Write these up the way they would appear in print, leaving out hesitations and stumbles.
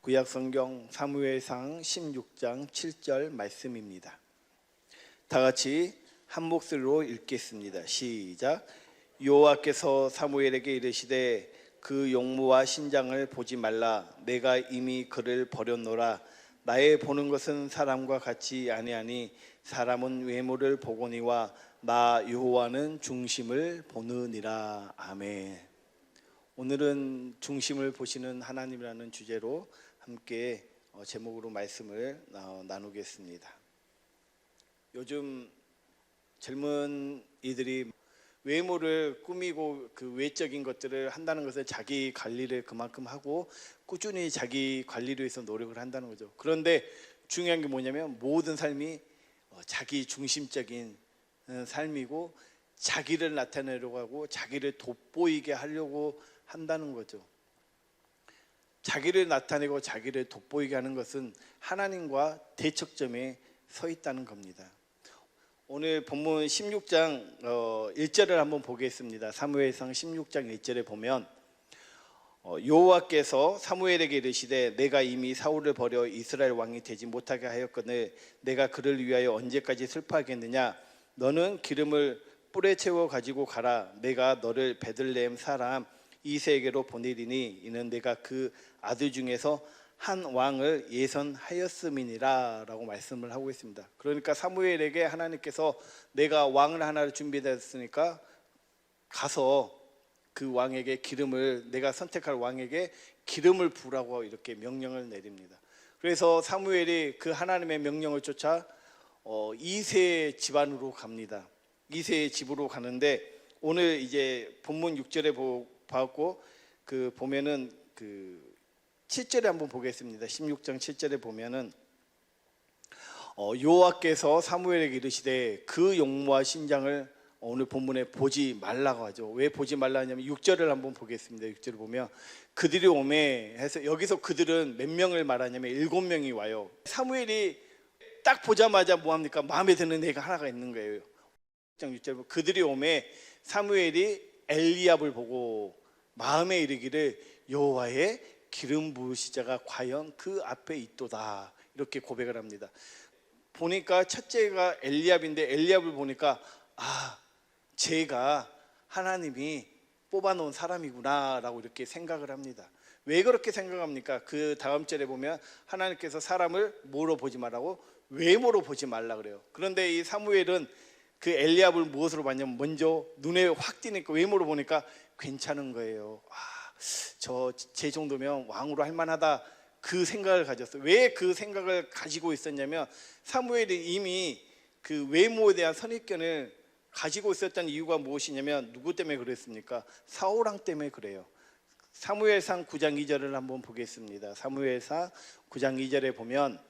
구약성경 사무엘상 16장 7절 말씀입니다. 다 같이 한 목소리로 읽겠습니다. 시작. 여호와께서 사무엘에게 이르시되 그 용모와 신장을 보지 말라. 내가 이미 그를 버렸노라. 나의 보는 것은 사람과 같이 아니하니 사람은 외모를 보거니와 나 여호와는 중심을 보느니라. 아멘. 오늘은 중심을 보시는 하나님이라는 주제로 함께 제목으로 말씀을 나누겠습니다. 요즘 젊은 이들이 외모를 꾸미고 그 외적인 것들을 한다는 것은 자기 관리를 그만큼 하고 꾸준히 자기 관리를 위해서 노력을 한다는 거죠. 그런데 중요한 게 뭐냐면 모든 삶이 자기 중심적인 삶이고 자기를 나타내려고 하고 자기를 돋보이게 하려고 한다는 거죠. 자기를 나타내고 자기를 돋보이게 하는 것은 하나님과 대척점에 서 있다는 겁니다. 오늘 본문 16장 1절을 한번 보겠습니다. 사무엘상 16장 1절에 보면 여호와께서 사무엘에게 이르시되 내가 이미 사울을 버려 이스라엘 왕이 되지 못하게 하였거늘 내가 그를 위하여 언제까지 슬퍼하겠느냐. 너는 기름을 뿔에 채워 가지고 가라. 내가 너를 베들레헴 사람 이새에게로 보내리니 이는 내가 그 아들 중에서 한 왕을 예선하였음이니라 라고 말씀을 하고 있습니다. 그러니까 사무엘에게 하나님께서 내가 왕을 하나를 준비했으니까 가서 그 왕에게 기름을, 내가 선택할 왕에게 기름을 부으라고 이렇게 명령을 내립니다. 그래서 사무엘이 그 하나님의 명령을 쫓아 이새의 집안으로 갑니다. 이새의 집으로 가는데 오늘 이제 본문 6절에 봤고 그 보면은 그 7절에 한번 보겠습니다. 16장 7절에 보면은 여호와께서 사무엘에게 이르시되 그 용모와 신장을 오늘 본문에 보지 말라고 하죠. 왜 보지 말라 하냐면 6절을 한번 보겠습니다. 6절을 보면 그들이 오매 해서 여기서 그들은 몇 명을 말하냐면 7명이 와요. 사무엘이 딱 보자마자 뭐합니까? 마음에 드는 애가 하나가 있는 거예요. 6절 보면 그들이 오매 사무엘이 엘리압을 보고 마음에 이르기를 여호와의 기름 부으신 자가 과연 그 앞에 있도다 이렇게 고백을 합니다. 보니까 첫째가 엘리압인데 엘리압을 보니까 쟤가 하나님이 뽑아놓은 사람이구나 라고 이렇게 생각을 합니다. 왜 그렇게 생각합니까? 그 다음 절에 보면 하나님께서 사람을 뭐로 보지 말라고? 외모로 보지 말라 그래요. 그런데 이 사무엘은 그 엘리압을 무엇으로 봤냐면 먼저 눈에 확 띄니까 외모로 보니까 괜찮은 거예요. 제 정도면 왕으로 할 만하다 그 생각을 가졌어요. 왜 그 생각을 가지고 있었냐면 사무엘이 이미 그 외모에 대한 선입견을 가지고 있었던 이유가 무엇이냐면 누구 때문에 그랬습니까? 사울왕 때문에 그래요. 사무엘상 9장 2절을 한번 보겠습니다. 사무엘상 9장 2절에 보면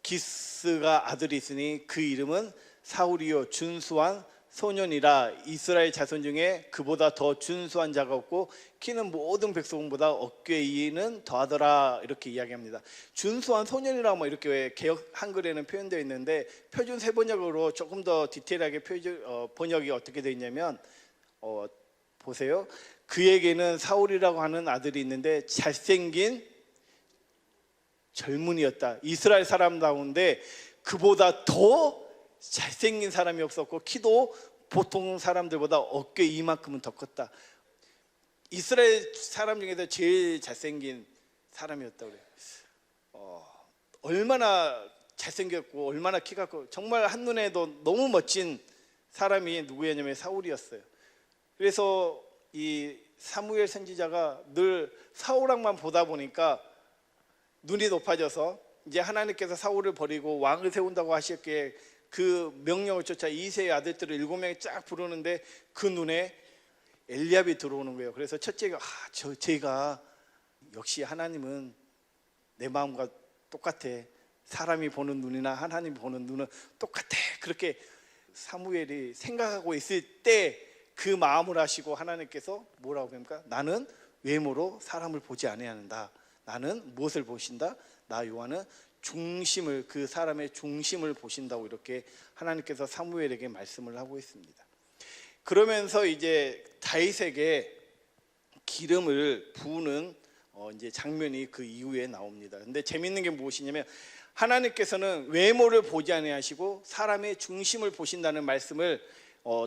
기스가 아들이 있으니 그 이름은 사울이요 준수한 소년이라. 이스라엘 자손 중에 그보다 더 준수한 자가 없고 키는 모든 백성보다 어깨 위는 더하더라 이렇게 이야기합니다. 준수한 소년이라 뭐 이렇게 개역 한글에는 표현되어 있는데 표준 세번역으로 조금 더 디테일하게 번역이 어떻게 되어 있냐면 보세요. 그에게는 사울이라고 하는 아들이 있는데 잘생긴 젊은이였다. 이스라엘 사람 가운데 그보다 더 잘생긴 사람이 없었고 키도 보통 사람들보다 어깨 이만큼은 더 컸다. 이스라엘 사람 중에서 제일 잘생긴 사람이었다고 그래요. 얼마나 잘생겼고 얼마나 키가 크고 정말 한눈에도 너무 멋진 사람이 누구였냐면 사울이었어요. 그래서 이 사무엘 선지자가 늘 사울왕만 보다 보니까 눈이 높아져서 이제 하나님께서 사울을 버리고 왕을 세운다고 하셨기에 그 명령을 쫓아 이새의 아들들을 7명이 쫙 부르는데 그 눈에 엘리압이 들어오는 거예요. 그래서 첫째가 제가 역시 하나님은 내 마음과 똑같아. 사람이 보는 눈이나 하나님이 보는 눈은 똑같아. 그렇게 사무엘이 생각하고 있을 때 그 마음을 하시고 하나님께서 뭐라고 합니까? 나는 외모로 사람을 보지 아니한다. 나는 무엇을 보신다? 나 요한은 중심을, 그 사람의 중심을 보신다고 이렇게 하나님께서 사무엘에게 말씀을 하고 있습니다. 그러면서 이제 다윗에게 기름을 부으는 이제 장면이 그 이후에 나옵니다. 근데 재밌는 게 무엇이냐면 하나님께서는 외모를 보지 아니하시고 사람의 중심을 보신다는 말씀을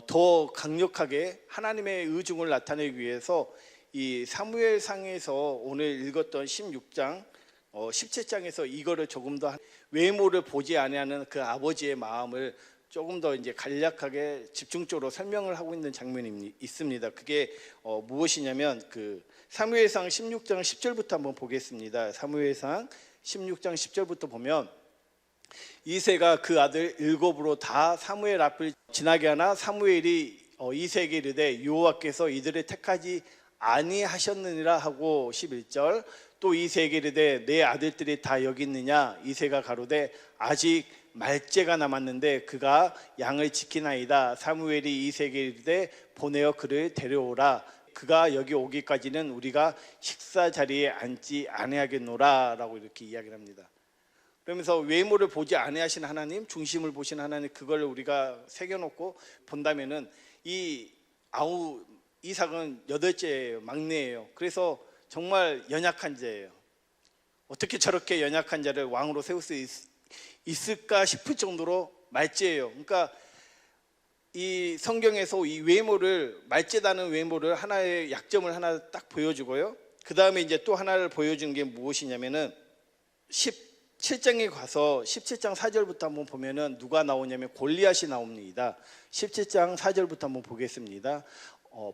더 강력하게 하나님의 의중을 나타내기 위해서 이 사무엘상에서 오늘 읽었던 16장 17장에서 이거를 조금 더 외모를 보지 아니하는 그 아버지의 마음을 조금 더 이제 간략하게 집중적으로 설명을 하고 있는 장면이 있습니다. 그게 무엇이냐면 그 사무엘상 16장 10절부터 한번 보겠습니다. 사무엘상 16장 10절부터 보면 이새가 그 아들 일곱으로 다 사무엘 앞을 지나게 하나 사무엘이 이새에게 이르되 여호와께서 이들을 택하지 아니하셨느니라 하고 11절 또 이새에게 이르되 내 아들들이 다 여기 있느냐 이새가 가로되 아직 말째가 남았는데 그가 양을 지키나이다. 사무엘이 이새에게 이르되 보내어 그를 데려오라. 그가 여기 오기까지는 우리가 식사 자리에 앉지 아니하겠노라 라고 이렇게 이야기를 합니다. 그러면서 외모를 보지 아니하신 하나님, 중심을 보신 하나님, 그걸 우리가 새겨놓고 본다면은 이 이삭은 8째예요. 막내예요. 그래서 정말 연약한 자예요. 어떻게 저렇게 연약한 자를 왕으로 세울 수 있을까 싶을 정도로 말째예요. 그러니까 이 성경에서 이 외모를, 말째다는 외모를 하나의 약점을 하나 딱 보여주고요. 그 다음에 이제 또 하나를 보여준 게 무엇이냐면은 17장에 가서 17장 4절부터 한번 보면은 누가 나오냐면 골리앗이 나옵니다. 17장 4절부터 한번 보겠습니다.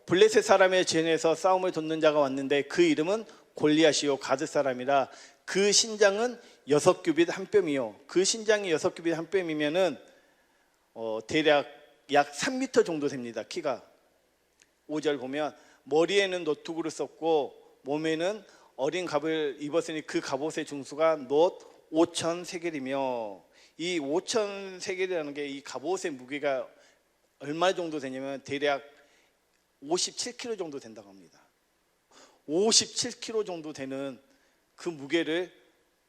블레셋 사람의 전에서 싸움을 돕는 자가 왔는데 그 이름은 골리앗이요 가드 사람이라. 그 신장은 6규빗 한 뼘이요. 그 신장이 6규빗 한 뼘이면은 대략 약 3m 정도 됩니다. 키가. 5절 보면 머리에는 노투구를 썼고 몸에는 어린 갑을 입었으니 그 갑옷의 중수가 놋 5천 세겔이며, 이 5천 세겔이라는 게 이 갑옷의 무게가 얼마 정도 되냐면 대략 57kg 정도 된다고 합니다. 57kg 정도 되는 그 무게를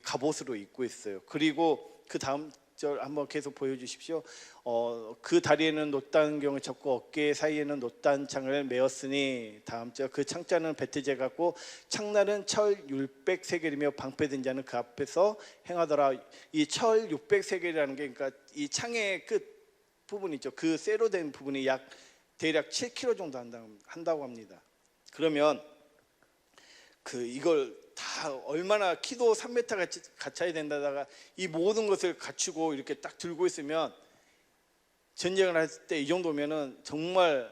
갑옷으로 입고 있어요. 그리고 그 다음 절 한번 계속 보여주십시오. 그 다리에는 놋단경을 쳤고 어깨 사이에는 놋단창을 메었으니, 다음 절 그 창자는 베트제 같고 창날은 철 600세겔이며 방패든 자는 그 앞에서 행하더라. 이 철 600세겔이라는 게 그러니까 이 창의 끝 부분 있죠. 그 쇠로 된 부분이 약 대략 7kg 정도 한다고 합니다. 그러면 이걸 다 얼마나 키도 3m 갖춰야 된다다가 이 모든 것을 갖추고 이렇게 딱 들고 있으면 전쟁을 할 때 이 정도면은 정말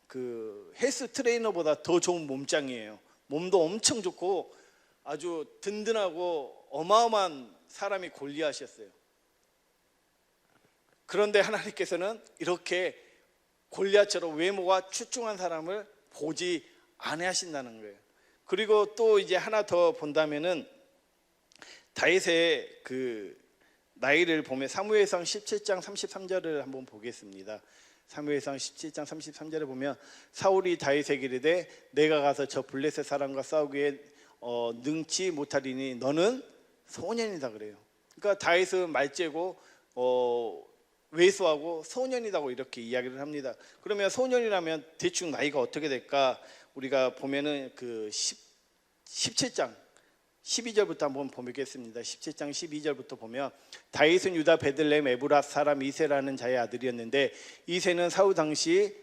그 헬스 트레이너보다 더 좋은 몸짱이에요. 몸도 엄청 좋고 아주 든든하고 어마어마한 사람이 골리앗이었어요. 그런데 하나님께서는 이렇게 골리앗처럼 외모가 출중한 사람을 보지 아니하신다는 거예요. 그리고 또 이제 하나 더 본다면은 다윗의 그 나이를 보면 사무엘상 17장 33절을 한번 보겠습니다. 사무엘상 17장 33절에 보면 사울이 다윗에게 이르되 내가 가서 저 블레셋 사람과 싸우기에 능치 못하리니 너는 소년이다 그래요. 그러니까 다윗은 말째고 왜소하고 소년이라고 이렇게 이야기를 합니다. 그러면 소년이라면 대충 나이가 어떻게 될까? 우리가 보면은 그 17장 12절부터 한번 보겠습니다. 17장 12절부터 보면 다윗은 유다 베들레헴 에브라 사람 이새라는 자의 아들이었는데 이새는 사울 당시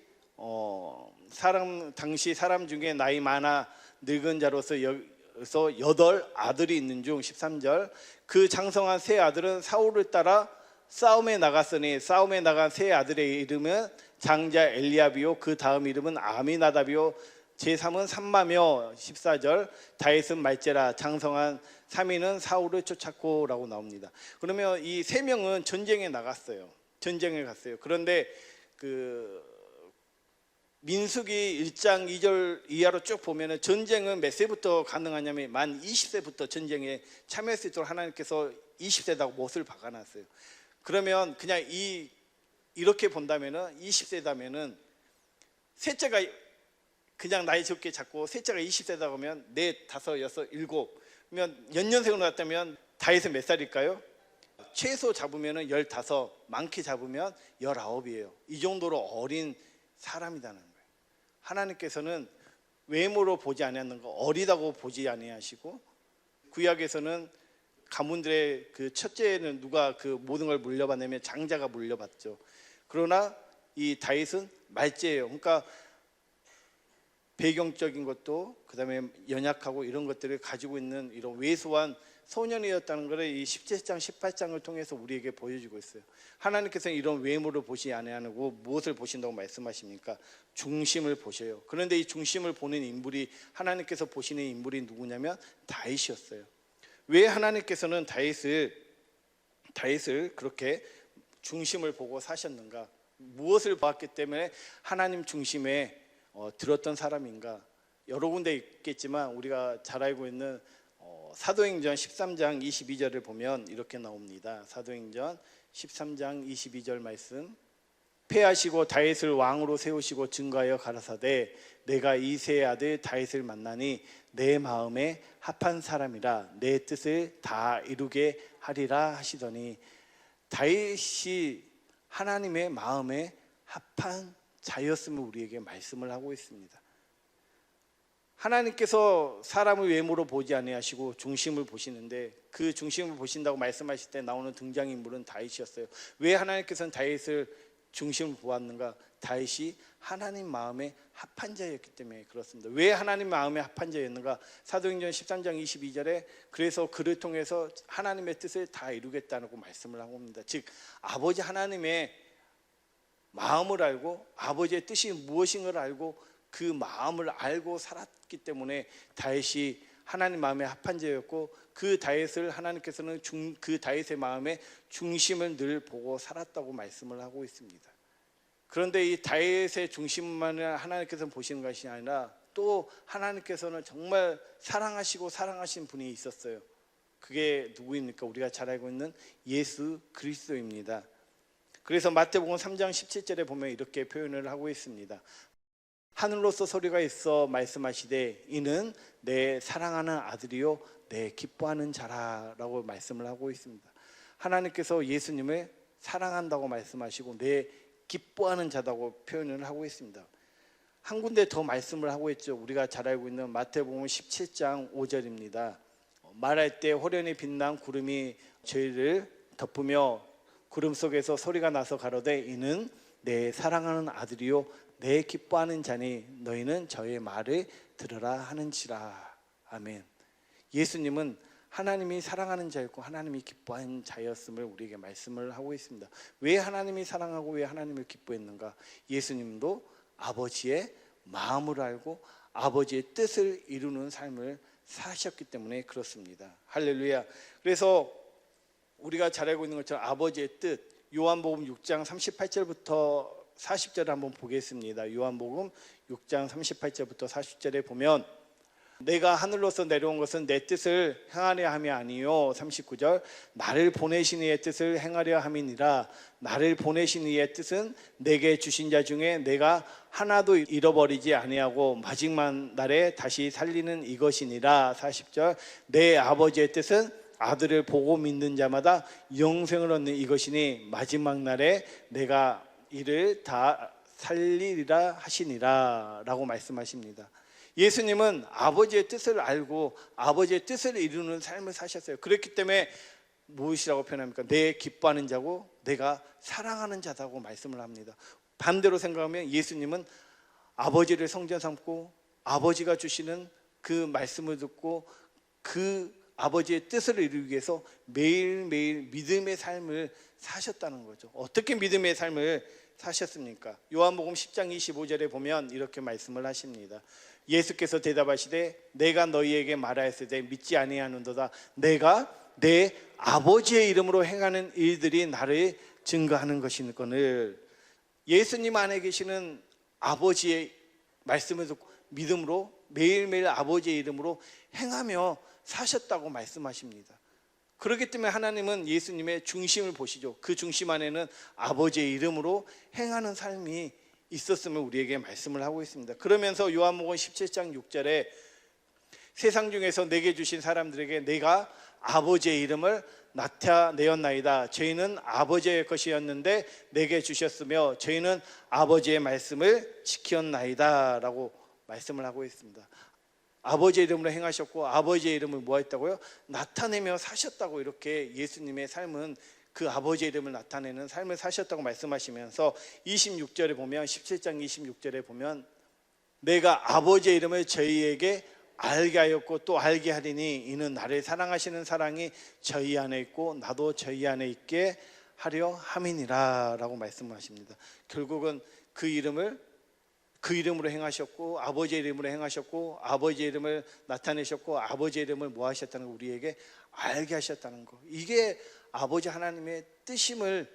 사람 중에 나이 많아 늙은 자로서 8 아들이 있는 중 13절 그 장성한 세 아들은 사울을 따라 싸움에 나갔으니 싸움에 나간 세 아들의 이름은 장자 엘리압이요 그 다음 이름은 아미나답이요 제3은 삼마며 14절 다윗은 말제라 장성한 3위는 사울을 쫓았고 라고 나옵니다. 그러면 이 세 명은 전쟁에 나갔어요. 전쟁에 갔어요. 그런데 그 민수기 1장 2절 이하로 쭉 보면은 전쟁은 몇 세부터 가능하냐면 만 20세부터 전쟁에 참여할 수 있도록 하나님께서 20세다고 못을 박아놨어요. 그러면 그냥 이렇게 본다면은 20세다면은 셋째가 그냥 나이 적게 잡고 셋째가 20세다 보면 4, 5, 6, 7 그러면 연년생으로 났다면 다윗은 몇 살일까요? 최소 잡으면 15, 많게 잡으면 19이에요. 이 정도로 어린 사람이라는 거예요. 하나님께서는 외모로 보지 아니하는 거, 어리다고 보지 아니하시고, 구약에서는 가문들의 그 첫째는 누가 그 모든 걸 물려받냐면 장자가 물려받죠. 그러나 이 다윗은 말째예요. 그러니까 배경적인 것도 그다음에 연약하고 이런 것들을 가지고 있는 이런 왜소한 소년이었다는 것을 이 17장 18장을 통해서 우리에게 보여주고 있어요. 하나님께서는 이런 외모를 보시 아니하고 무엇을 보신다고 말씀하십니까? 중심을 보셔요. 그런데 이 중심을 보는 인물이, 하나님께서 보시는 인물이 누구냐면 다윗이었어요. 왜 하나님께서는 다윗을 그렇게 중심을 보고 사셨는가? 무엇을 봤기 때문에 하나님 중심에 들었던 사람인가? 여러 군데 있겠지만 우리가 잘 알고 있는 사도행전 13장 22절을 보면 이렇게 나옵니다. 사도행전 13장 22절 말씀. 패하시고 다윗을 왕으로 세우시고 증거하여 가라사대 내가 이새의 아들 다윗을 만나니 내 마음에 합한 사람이라 내 뜻을 다 이루게 하리라 하시더니, 다윗이 하나님의 마음에 합한 자였음을 우리에게 말씀을 하고 있습니다. 하나님께서 사람을 외모로 보지 아니하시고 중심을 보시는데, 그 중심을 보신다고 말씀하실 때 나오는 등장인물은 다윗이었어요. 왜 하나님께서는 다윗을 중심을 보았는가? 다윗이 하나님 마음에 합한 자였기 때문에 그렇습니다. 왜 하나님 마음에 합한 자였는가? 사도행전 13장 22절에 그래서 그를 통해서 하나님의 뜻을 다 이루겠다고 말씀을 하고 있습니다. 즉 아버지 하나님의 마음을 알고 아버지의 뜻이 무엇인가를 알고 그 마음을 알고 살았기 때문에 다윗이 하나님 마음에 합한 자였고, 그 다윗을 하나님께서는 그 다윗의 마음에 중심을 늘 보고 살았다고 말씀을 하고 있습니다. 그런데 이 다윗의 중심만 하나님께서는 보시는 것이 아니라 또 하나님께서는 정말 사랑하신 분이 있었어요. 그게 누구입니까? 우리가 잘 알고 있는 예수 그리스도입니다. 그래서 마태복음 3장 17절에 보면 이렇게 표현을 하고 있습니다. 하늘로서 소리가 있어 말씀하시되 이는 내 사랑하는 아들이요 내 기뻐하는 자라라고 말씀을 하고 있습니다. 하나님께서 예수님을 사랑한다고 말씀하시고 내 기뻐하는 자라고 표현을 하고 있습니다. 한 군데 더 말씀을 하고 있죠. 우리가 잘 알고 있는 마태복음 17장 5절입니다. 말할 때 호련히 빛난 구름이 저희를 덮으며 구름 속에서 소리가 나서 가로되 이는 내 사랑하는 아들이요 내 기뻐하는 자니 너희는 저의 말을 들으라 하는지라. 아멘. 예수님은 하나님이 사랑하는 자였고 하나님이 기뻐하는 자였음을 우리에게 말씀을 하고 있습니다. 왜 하나님이 사랑하고 왜 하나님을 기뻐했는가? 예수님도 아버지의 마음을 알고 아버지의 뜻을 이루는 삶을 사셨기 때문에 그렇습니다. 할렐루야. 그래서 우리가 잘 알고 있는 것처럼 아버지의 뜻, 요한복음 6장 38절부터 40절을 한번 보겠습니다. 요한복음 6장 38절부터 40절에 보면 내가 하늘로서 내려온 것은 내 뜻을 행하려 함이 아니요 39절 나를 보내신 이의 뜻을 행하려 함이니라. 나를 보내신 이의 뜻은 내게 주신 자 중에 내가 하나도 잃어버리지 아니하고 마지막 날에 다시 살리는 이것이니라. 40절 내 아버지의 뜻은 아들을 보고 믿는 자마다 영생을 얻는 이것이니 마지막 날에 내가 이를 다 살리리라 하시니라 라고 말씀하십니다. 예수님은 아버지의 뜻을 알고 아버지의 뜻을 이루는 삶을 사셨어요. 그렇기 때문에 무엇이라고 표현합니까? 내 기뻐하는 자고 내가 사랑하는 자다고 말씀을 합니다. 반대로 생각하면 예수님은 아버지를 성전 삼고 아버지가 주시는 그 말씀을 듣고 그 아버지의 뜻을 이루기 위해서 매일매일 믿음의 삶을 사셨다는 거죠. 어떻게 믿음의 삶을 사셨습니까? 요한복음 10장 25절에 보면 이렇게 말씀을 하십니다. 예수께서 대답하시되 내가 너희에게 말하였으되 믿지 아니하는도다. 내가 내 아버지의 이름으로 행하는 일들이 나를 증거하는 것이거늘. 예수님 안에 계시는 아버지의 말씀을 듣고 믿음으로 매일매일 아버지의 이름으로 행하며 사셨다고 말씀하십니다. 그렇기 때문에 하나님은 예수님의 중심을 보시죠. 그 중심 안에는 아버지의 이름으로 행하는 삶이 있었음을 우리에게 말씀을 하고 있습니다. 그러면서 요한복음 17장 6절에 세상 중에서 내게 주신 사람들에게 내가 아버지의 이름을 나타내었나이다. 저희는 아버지의 것이었는데 내게 주셨으며 저희는 아버지의 말씀을 지켰나이다 라고 말씀을 하고 있습니다. 아버지의 이름으로 행하셨고 아버지의 이름을 뭐 했다고요? 나타내며 사셨다고. 이렇게 예수님의 삶은 그 아버지의 이름을 나타내는 삶을 사셨다고 말씀하시면서 26절에 보면, 17장 26절에 보면, 내가 아버지의 이름을 저희에게 알게 하였고 또 알게 하리니 이는 나를 사랑하시는 사랑이 저희 안에 있고 나도 저희 안에 있게 하려 함이니라 라고 말씀하십니다. 결국은 그 이름으로 행하셨고 아버지의 이름으로 행하셨고 아버지의 이름을 나타내셨고 아버지의 이름을 뭐 하셨다는 거, 우리에게 알게 하셨다는 거. 이게 아버지 하나님의 뜻임을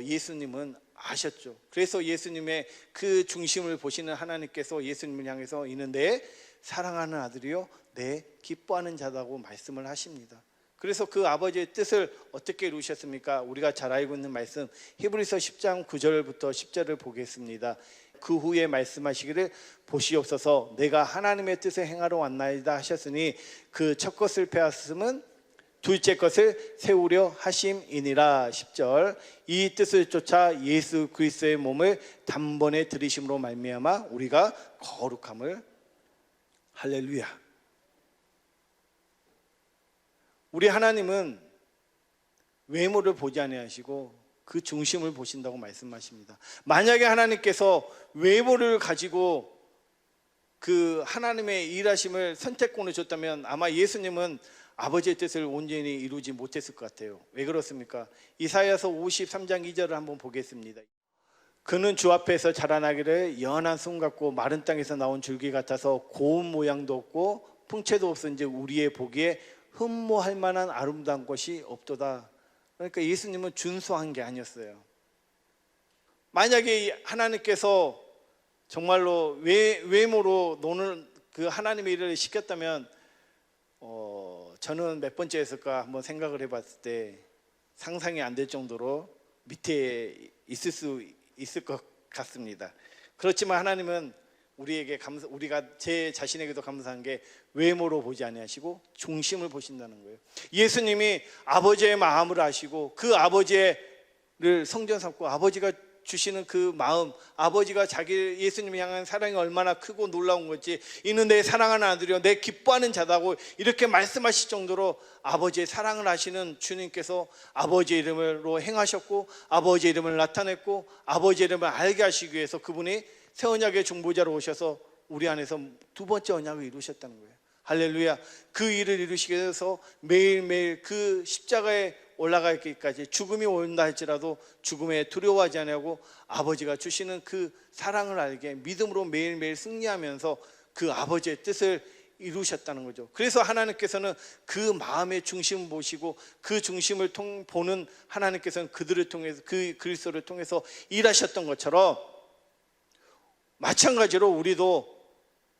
예수님은 아셨죠. 그래서 예수님의 그 중심을 보시는 하나님께서 예수님을 향해서 이는 내 사랑하는 아들이요 내 기뻐하는 자다고 말씀을 하십니다. 그래서 그 아버지의 뜻을 어떻게 이루셨습니까? 우리가 잘 알고 있는 말씀, 히브리서 10장 9절부터 10절을 보겠습니다. 그 후에 말씀하시기를 보시옵소서 내가 하나님의 뜻을 행하러 왔나이다 하셨으니 그 첫 것을 폐하였음은 둘째 것을 세우려 하심이니라. 10절 이 뜻을 쫓아 예수 그리스도의 몸을 단번에 들이심으로 말미암아 우리가 거룩함을. 할렐루야. 우리 하나님은 외모를 보지 아니하시고 그 중심을 보신다고 말씀하십니다. 만약에 하나님께서 외모를 가지고 그 하나님의 일하심을 선택권을 줬다면 아마 예수님은 아버지의 뜻을 온전히 이루지 못했을 것 같아요. 왜 그렇습니까? 이사야서 53장 2절을 한번 보겠습니다. 그는 주 앞에서 자라나기를 연한 순 같고 마른 땅에서 나온 줄기 같아서 고운 모양도 없고 풍채도 없은지 우리의 보기에 흠모할 만한 아름다운 것이 없도다. 그러니까 예수님은 준수한 게 아니었어요. 만약에 하나님께서 정말로 외모로 노는 그 하나님의 일을 시켰다면 저는 몇 번째였을까 한번 생각을 해봤을 때 상상이 안 될 정도로 밑에 있을 수 있을 것 같습니다. 그렇지만 하나님은 우리가 제 자신에게도 감사한 게 외모로 보지 아니하시고 중심을 보신다는 거예요. 예수님이 아버지의 마음을 아시고 그 아버지를 성전 삼고 아버지가 주시는 그 마음, 아버지가 예수님을 향한 사랑이 얼마나 크고 놀라운 건지 이는 내 사랑하는 아들이요 내 기뻐하는 자다고 이렇게 말씀하실 정도로 아버지의 사랑을 아시는 주님께서 아버지의 이름으로 행하셨고 아버지의 이름을 나타냈고 아버지의 이름을 알게 하시기 위해서 그분이 새 언약의 중보자로 오셔서 우리 안에서 두 번째 언약을 이루셨다는 거예요. 할렐루야. 그 일을 이루시기 위해서 매일매일 그 십자가에 올라가기까지 죽음이 온다 할지라도 죽음에 두려워하지 않고 아버지가 주시는 그 사랑을 알게 믿음으로 매일매일 승리하면서 그 아버지의 뜻을 이루셨다는 거죠. 그래서 하나님께서는 그 마음의 중심을 보시고 그 중심을 보는 하나님께서는 그들을 통해서 그 그리스도를 통해서 일하셨던 것처럼 마찬가지로 우리도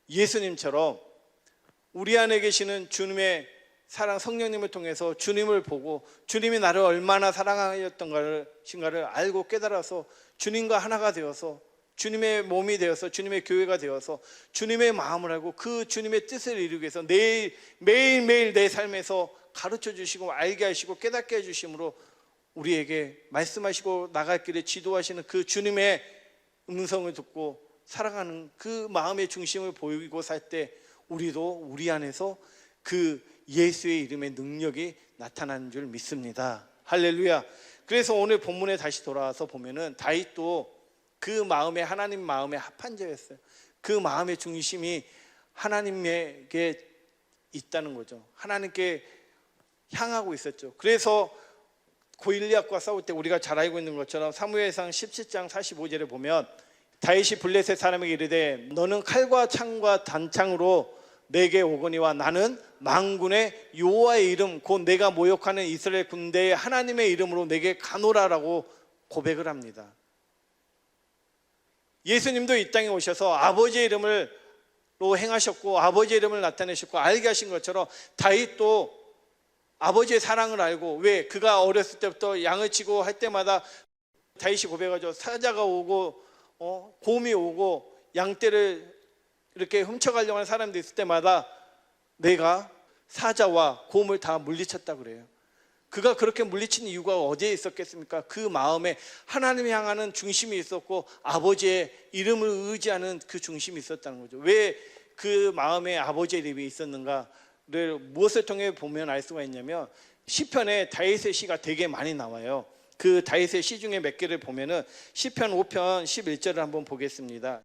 예수님처럼 우리 안에 계시는 주님의 사랑 성령님을 통해서 주님을 보고 주님이 나를 얼마나 사랑하였던 것인가를 알고 깨달아서 주님과 하나가 되어서 주님의 몸이 되어서 주님의 교회가 되어서 주님의 마음을 알고 그 주님의 뜻을 이루기 위해서 매일매일 내 삶에서 가르쳐 주시고 알게 하시고 깨닫게 해주심으로 우리에게 말씀하시고 나갈 길에 지도하시는 그 주님의 음성을 듣고 살아가는 그 마음의 중심을 보이고 살 때 우리도 우리 안에서 그 예수의 이름의 능력이 나타나는 줄 믿습니다. 할렐루야. 그래서 오늘 본문에 다시 돌아와서 보면은 다윗도 그 마음에 하나님 마음에 합한 자였어요. 그 마음의 중심이 하나님에게 있다는 거죠. 하나님께 향하고 있었죠. 그래서 골리앗과 싸울 때 우리가 잘 알고 있는 것처럼 사무엘상 17장 45절에 보면 다윗이 블레셋 사람에게 이르되 너는 칼과 창과 단창으로 내게 오거니와 나는 만군의 여호와의 이름 곧 내가 모욕하는 이스라엘 군대의 하나님의 이름으로 내게 가노라라고 고백을 합니다. 예수님도 이 땅에 오셔서 아버지의 이름으로 행하셨고 아버지의 이름을 나타내셨고 알게 하신 것처럼 다윗도 아버지의 사랑을 알고, 왜? 그가 어렸을 때부터 양을 치고 할 때마다 다윗이 고백하죠. 사자가 오고 곰이 오고 양떼를 이렇게 훔쳐가려고 하는 사람들이 있을 때마다 내가 사자와 곰을 다 물리쳤다 그래요. 그가 그렇게 물리친 이유가 어디에 있었겠습니까? 그 마음에 하나님을 향하는 중심이 있었고 아버지의 이름을 의지하는 그 중심이 있었다는 거죠. 왜 그 마음에 아버지의 이름이 있었는가를 무엇을 통해 보면 알 수가 있냐면, 시편에 다윗의 시가 되게 많이 나와요. 그 다윗의 시 중에 몇 개를 보면은 시편 5편 11절을 한번 보겠습니다.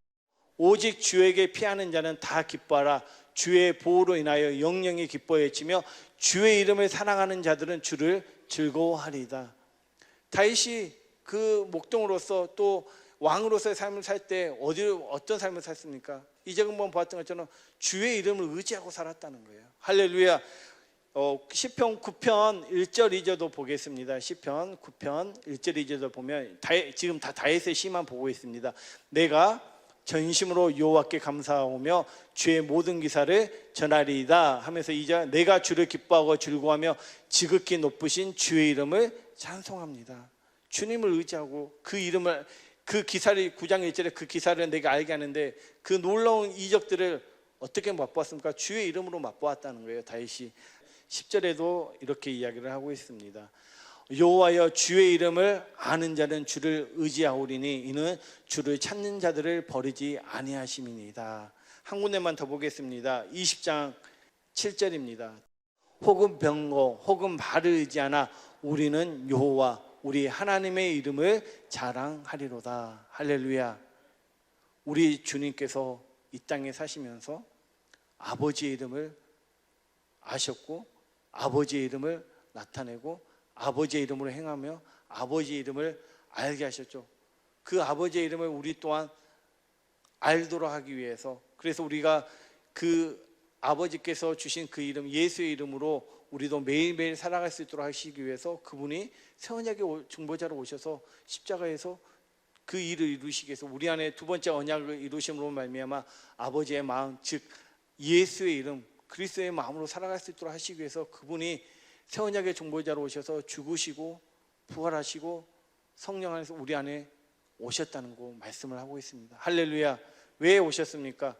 오직 주에게 피하는 자는 다 기뻐하라. 주의 보호로 인하여 영영이 기뻐 외치며 주의 이름을 사랑하는 자들은 주를 즐거워하리이다. 다윗이 그 목동으로서 또 왕으로서의 삶을 살 때 어떤 삶을 살습니까? 이제 한번 보았던 것처럼 주의 이름을 의지하고 살았다는 거예요. 할렐루야. 시편 9편 1절 2절도 보겠습니다. 시편 9편 1절 2절도 보면 지금 다 다윗의 시만 보고 있습니다. 내가 전심으로 여호와께 감사하오며 주의 모든 기사를 전하리이다 하면서 이제 내가 주를 기뻐하고 즐거워하며 지극히 높으신 주의 이름을 찬송합니다. 주님을 의지하고 그 이름을, 그 기사를 9장 1절에 그 기사를 내가 알게 하는데 그 놀라운 이적들을 어떻게 맛보았습니까? 주의 이름으로 맛보았다는 거예요. 다윗이 10절에도 이렇게 이야기를 하고 있습니다. 여호와여 주의 이름을 아는 자는 주를 의지하오리니 이는 주를 찾는 자들을 버리지 아니하심이니이다. 한 군데만 더 보겠습니다. 20장 7절입니다. 혹은 병거 혹은 말을 의지하나 우리는 여호와 우리 하나님의 이름을 자랑하리로다. 할렐루야. 우리 주님께서 이 땅에 사시면서 아버지의 이름을 아셨고 아버지의 이름을 나타내고 아버지의 이름으로 행하며 아버지의 이름을 알게 하셨죠. 그 아버지의 이름을 우리 또한 알도록 하기 위해서, 그래서 우리가 그 아버지께서 주신 그 이름 예수의 이름으로 우리도 매일매일 살아갈 수 있도록 하시기 위해서 그분이 새 언약의 중보자로 오셔서 십자가에서 그 일을 이루시기 위해서 우리 안에 두 번째 언약을 이루심으로 말미암아 아버지의 마음, 즉 예수의 이름 그리스도의 마음으로 살아갈 수 있도록 하시기 위해서 그분이 새 언약의 중보자로 오셔서 죽으시고 부활하시고 성령 안에서 우리 안에 오셨다는 거 말씀을 하고 있습니다. 할렐루야. 왜 오셨습니까?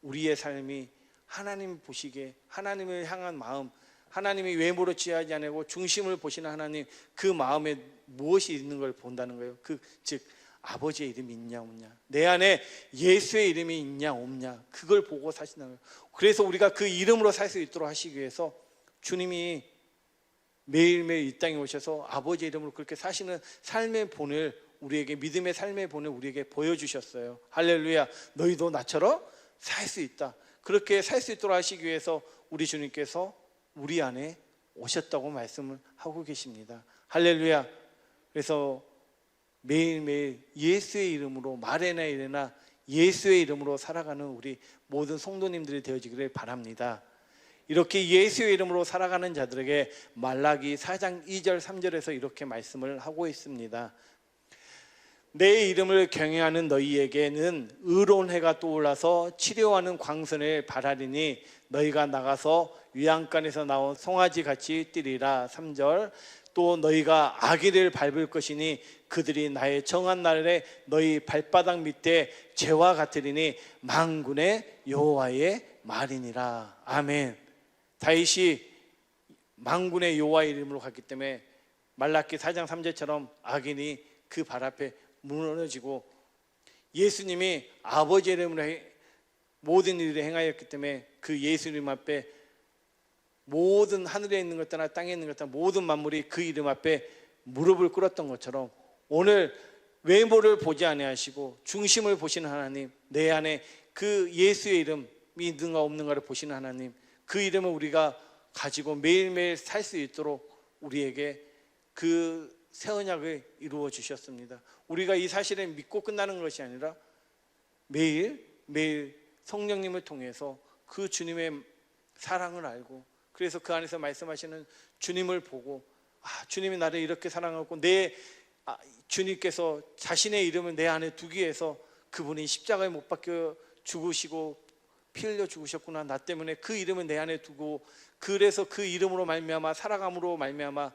우리의 삶이 하나님 보시기에 하나님을 향한 마음, 하나님이 외모로 취하지 않고 중심을 보시는 하나님, 그 마음에 무엇이 있는 걸 본다는 거예요. 즉 아버지의 이름이 있냐 없냐, 내 안에 예수의 이름이 있냐 없냐, 그걸 보고 사신다는 거예요. 그래서 우리가 그 이름으로 살 수 있도록 하시기 위해서 주님이 매일매일 이 땅에 오셔서 아버지의 이름으로 그렇게 사시는 삶의 본을 우리에게, 믿음의 삶의 본을 우리에게 보여주셨어요. 할렐루야. 너희도 나처럼 살 수 있다. 그렇게 살 수 있도록 하시기 위해서 우리 주님께서 우리 안에 오셨다고 말씀을 하고 계십니다. 할렐루야. 그래서 매일매일 예수의 이름으로, 말에나 이래나 예수의 이름으로 살아가는 우리 모든 성도님들이 되어지기를 바랍니다. 이렇게 예수의 이름으로 살아가는 자들에게 말라기 4장 2절 3절에서 이렇게 말씀을 하고 있습니다. 내 이름을 경외하는 너희에게는 의로운 해가 떠올라서 치료하는 광선을 발하리니 너희가 나가서 위안간에서 나온 송아지 같이 뛰리라. 3절. 또 너희가 아기를 밟을 것이니 그들이 나의 정한 날에 너희 발바닥 밑에 죄와 같으리니 만군의 여호와의 말이니라. 아멘. 다윗이 만군의 여호와의 이름으로 갔기 때문에 말라기 4장 3절처럼 악인이 그 발 앞에 무너지고, 예수님이 아버지의 이름으로 모든 일을 행하였기 때문에 그 예수님 앞에 모든 하늘에 있는 것들나 땅에 있는 것들 모든 만물이 그 이름 앞에 무릎을 꿇었던 것처럼 오늘 외모를 보지 아니하시고 중심을 보시는 하나님, 내 안에 그 예수의 이름이 있는가 없는가를 보시는 하나님, 그 이름을 우리가 가지고 매일매일 살 수 있도록 우리에게 그 새 언약을 이루어 주셨습니다. 우리가 이 사실을 믿고 끝나는 것이 아니라 매일 성령님을 통해서 그 주님의 사랑을 알고, 그래서 그 안에서 말씀하시는 주님을 보고, 주님이 나를 이렇게 사랑하고 주님께서 자신의 이름을 내 안에 두기 위해서 그분이 십자가에 못 박혀 죽으시고 피 흘려 죽으셨구나. 나 때문에 그 이름을 내 안에 두고, 그래서 그 이름으로 말미암아 살아감으로 말미암아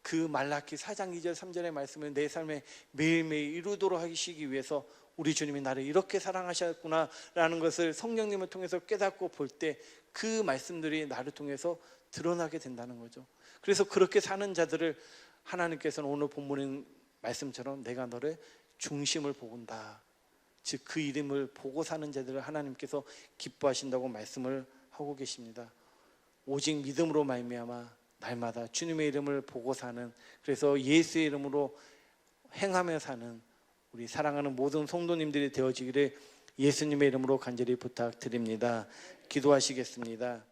그 말라기 4장 2절 3절의 말씀을 내 삶에 매일매일 이루도록 하시기 위해서 우리 주님이 나를 이렇게 사랑하셨구나라는 것을 성령님을 통해서 깨닫고 볼 때 그 말씀들이 나를 통해서 드러나게 된다는 거죠. 그래서 그렇게 사는 자들을 하나님께서는 오늘 본문의 말씀처럼 내가 너를 중심을 보건다, 즉 그 이름을 보고 사는 자들을 하나님께서 기뻐하신다고 말씀을 하고 계십니다. 오직 믿음으로 말미암아 날마다 주님의 이름을 보고 사는, 그래서 예수의 이름으로 행하며 사는 우리 사랑하는 모든 성도님들이 되어지기를 예수님의 이름으로 간절히 부탁드립니다. 기도하시겠습니다.